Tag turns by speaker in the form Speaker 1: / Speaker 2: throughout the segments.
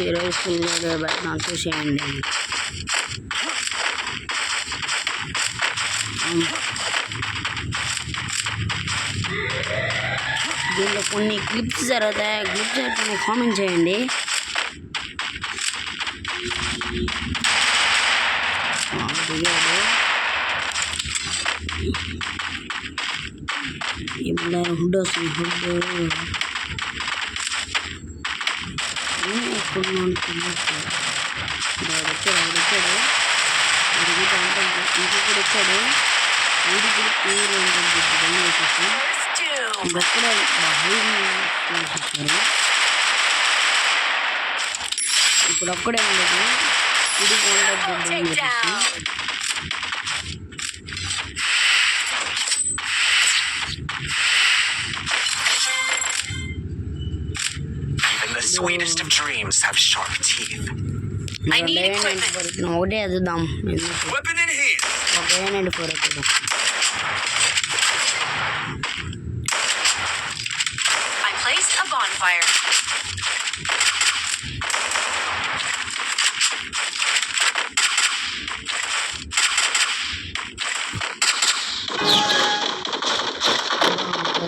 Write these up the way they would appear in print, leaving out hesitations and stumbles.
Speaker 1: ఈరోజు ఫుల్ పెట్టినా చూసేయండి. దీంట్లో కొన్ని క్లిప్స్ జరుగుతాయి. క్లిప్స్ అయితే కామెంట్ చేయండి. ఇప్పుడు హుడ్ వస్తుంది. హుడ్ ఎప్పుడు వచ్చాడు ఇంకొకటి వచ్చాడు. వీడికి పేరు వేసేసి ఇంకొక్కడే వేసేసారు. ఇప్పుడు ఒక్కడే ఉండదు. వీడికి వేసేసి
Speaker 2: The sweetest of dreams have sharp teeth. I need equipment.
Speaker 1: ఒకటే ఎదుదాం.
Speaker 2: Weapon in hand.
Speaker 1: Okay 94 ఎదుదాం.
Speaker 2: I placed a bonfire.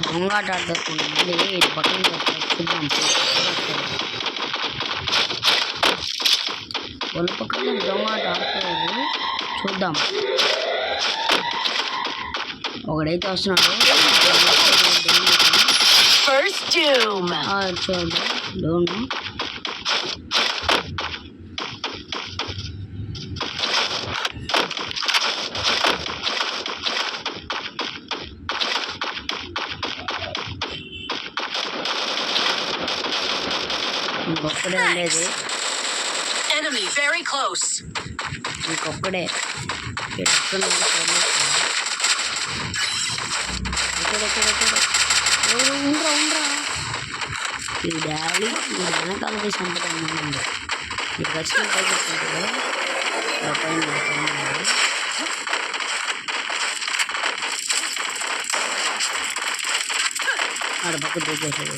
Speaker 1: దొంగాట ఆడుతుంది. మళ్ళీ ఇది పక్కన చూద్దాం. వాళ్ళ పక్కన దొంగాట ఆడుతుంది. చూద్దాం. ఒకడైతే వస్తున్నాడు. చూద్దాం. డోను ఇంకొక్కడే ఉండేది.
Speaker 2: Enemy very close.
Speaker 1: ఇంకొక్కడే ఉండరా ఈ డాడీ ఈ వెనకాలకి చంపుతాను. ఈ ఖచ్చితంగా పైకి పైన ఆడ పక్క దూకేసాడు.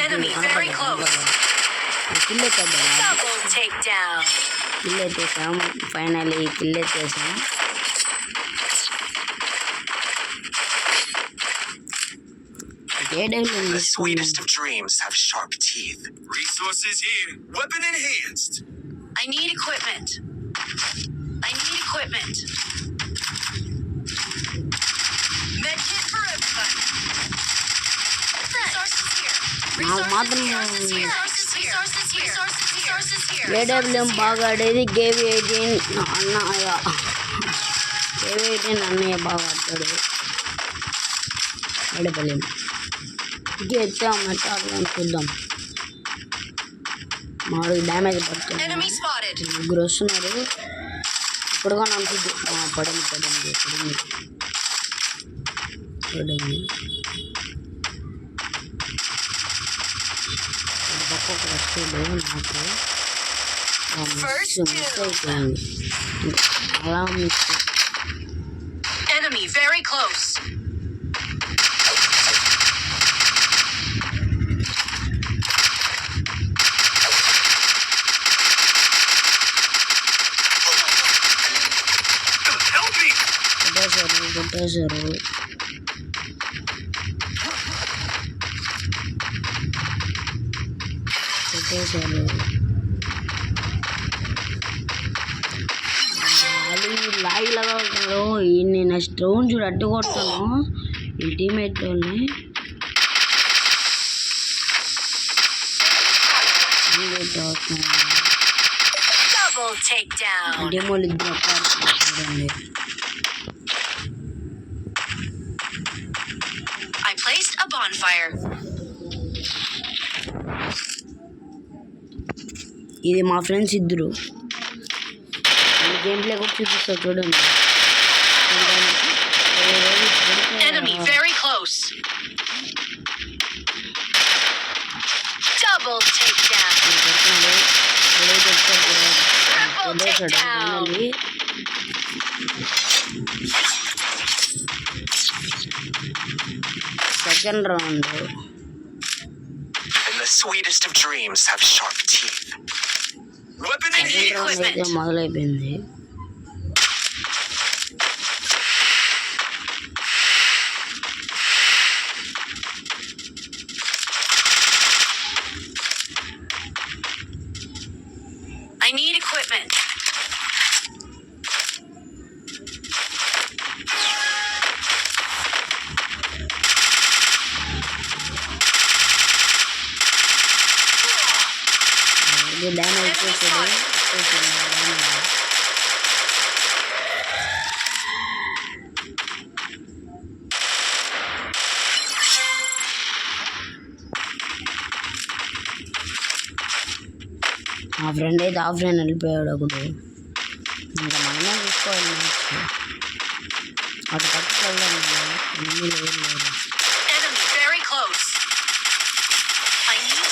Speaker 2: Enemy very close.
Speaker 1: Kill
Speaker 2: Double takedown.
Speaker 1: Kill ఎత్తేసాం. ఫైనల్లీ కిల్ ఎత్తేసాం.
Speaker 2: The sweetest of dreams have sharp teeth. Resources here. Weapon enhanced. I need equipment. Medkit for everybody. Resources here. Resources here.
Speaker 1: AWM బాగా ఆడేది. Gave 18 అన్నయ్య. Gave 18 అన్నయ్య బాగా ఆడతాడు. AWM గెచ్చా మెట్టాలని చూద్దాం. మాడు డ్యామేజ్ పడుతుంది. ముగ్గురు వస్తున్నారు. ఇప్పుడుగా నాకు పడింది. పక్కకు వస్తుంది. నాకు అలా మిస్.
Speaker 2: Enemy very close.
Speaker 1: కొట్టేశారు. లాగి లాగా ఉంటారు. నేను స్టోన్ చూడు అడ్డు కొడతాను. ఈ టీమేట్ వాళ్ళని డెమోలు ఇద్దరు చూడండి.
Speaker 2: I placed a bonfire.
Speaker 1: ఇది మా ఫ్రెండ్స్ ఇద్దరు. గేమ్ ప్లే కూడా చూపిస్తా చూడండి.
Speaker 2: Enemy very close. Double takedown. Triple takedown.
Speaker 1: Second round.
Speaker 2: And the sweetest of dreams have sharp teeth. Weapon in
Speaker 1: second round అయితే
Speaker 2: equipment.
Speaker 1: మొదలైపోయింది.
Speaker 2: I need equipment.
Speaker 1: ఇది damage చేసేది. మా ఫ్రెండ్ అయితే ఆఫ్లైన్ వెళ్ళిపోయాడు ఒకడు. ఇంకా మనమే చూసుకోవాలి మ్యాచ్. అటు పక్కకి వెళ్దాం.
Speaker 2: Enemy very close. I need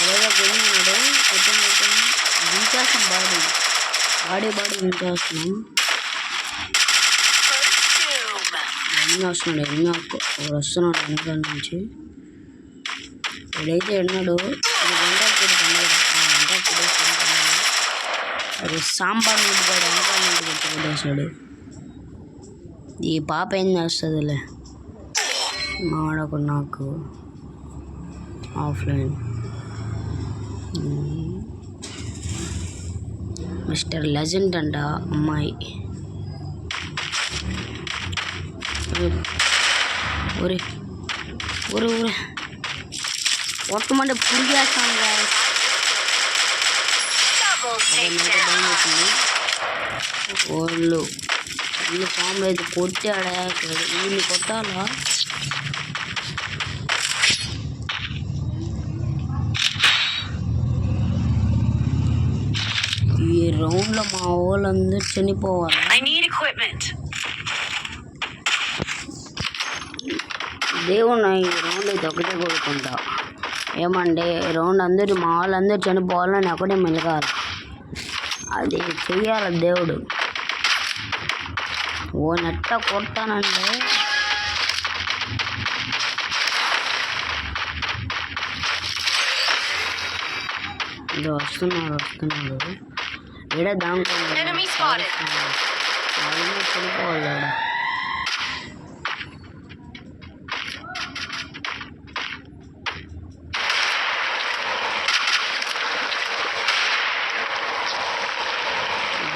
Speaker 1: ఇలాగ గెలిచినాడు. కొంచెం దించేస్తాం బాడీ దించేస్తున్నాం.
Speaker 2: first doom.
Speaker 1: ఎన్ని వస్తున్నాడు వెనకాల నుంచి. ఎడైతే ఎన్నాడు అది సాంబార్ నిండుగాడు వెనకాల నుండి కొట్టేసాడు. ఈ పాప ఏం చేస్తుందిలే. మావాడకు నాకు ఆఫ్లైన్ మిస్టర్ లెజెండ్ అంట అమ్మాయి. ఊరే ఊరే ఊరే కొట్టమంటే పురిగేస్తాను గాయస్. వాళ్ళు ఫామ్ అయితే కొట్టాడా వీళ్ళు కొట్టాలా. ఈ రౌండ్లో మా వాళ్ళందరూ చనిపోవాలి.
Speaker 2: I need equipment.
Speaker 1: దేవుడు ఈ రౌండ్ అయితే ఒకటే కోరుకుంటా. ఏమంటే రౌండ్ అందరూ మా వాళ్ళందరూ చనిపోవాలని ఒకటే మెలగాలి. అది చెయ్యాలి దేవుడు. ఓ నెట్ట కొడతానంటే ఇది వస్తున్నారు ఏడా దానికోవాలి చనిపోవాలి.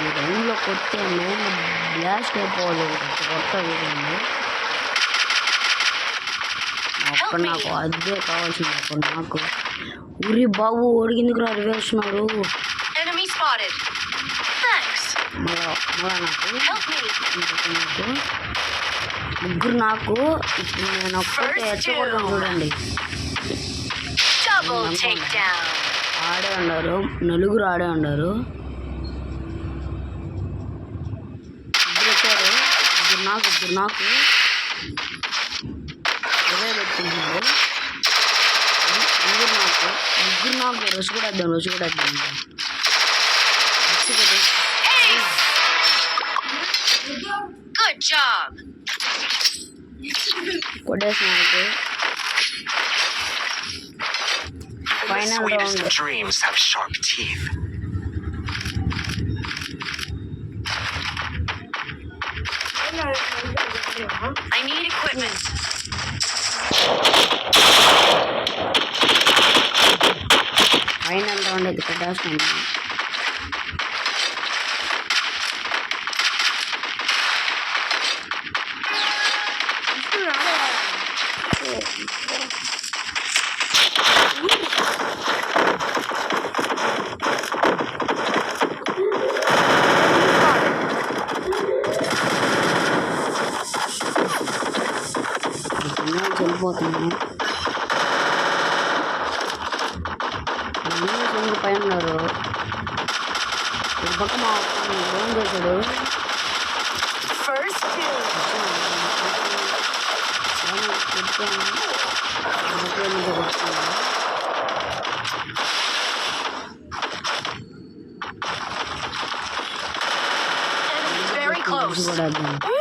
Speaker 1: ఈ రౌండ్లో కొట్టే మేము బ్లాస్ట్ అయిపోవాలి. కొత్త విధంగా అక్కడ నాకు అదే కావాల్సింది. అప్పుడు నాకు ఉరి బాబు ఒడిగిందుకు రా వేస్తున్నారు.
Speaker 2: Enemy spotted. Thanks.
Speaker 1: మళ్ళా నాకు ముగ్గురు నాకు ఇప్పుడు నేను ఒక్కటే ఎత్తకూడదు చూడండి.
Speaker 2: Double takedown.
Speaker 1: ఆడే ఉన్నారు, నలుగురు ఆడే ఉన్నారు. ఇద్దరు వచ్చారు. ఇద్దరు నాకు ఇదే పెట్టుకుంటున్నారు. ముగ్గురు నాకు రసు కూడా వద్దాం.
Speaker 2: Good job.
Speaker 1: కొట్టేసినారు. Final round.
Speaker 2: Dreams have sharp teeth. I need equipment.
Speaker 1: Final round అయితే కొట్టేస్తున్నాను. చనిపోతున్నాను. పైన ఉన్నారు. పక్క మా ఫోన్ చేశాడు.
Speaker 2: Very close.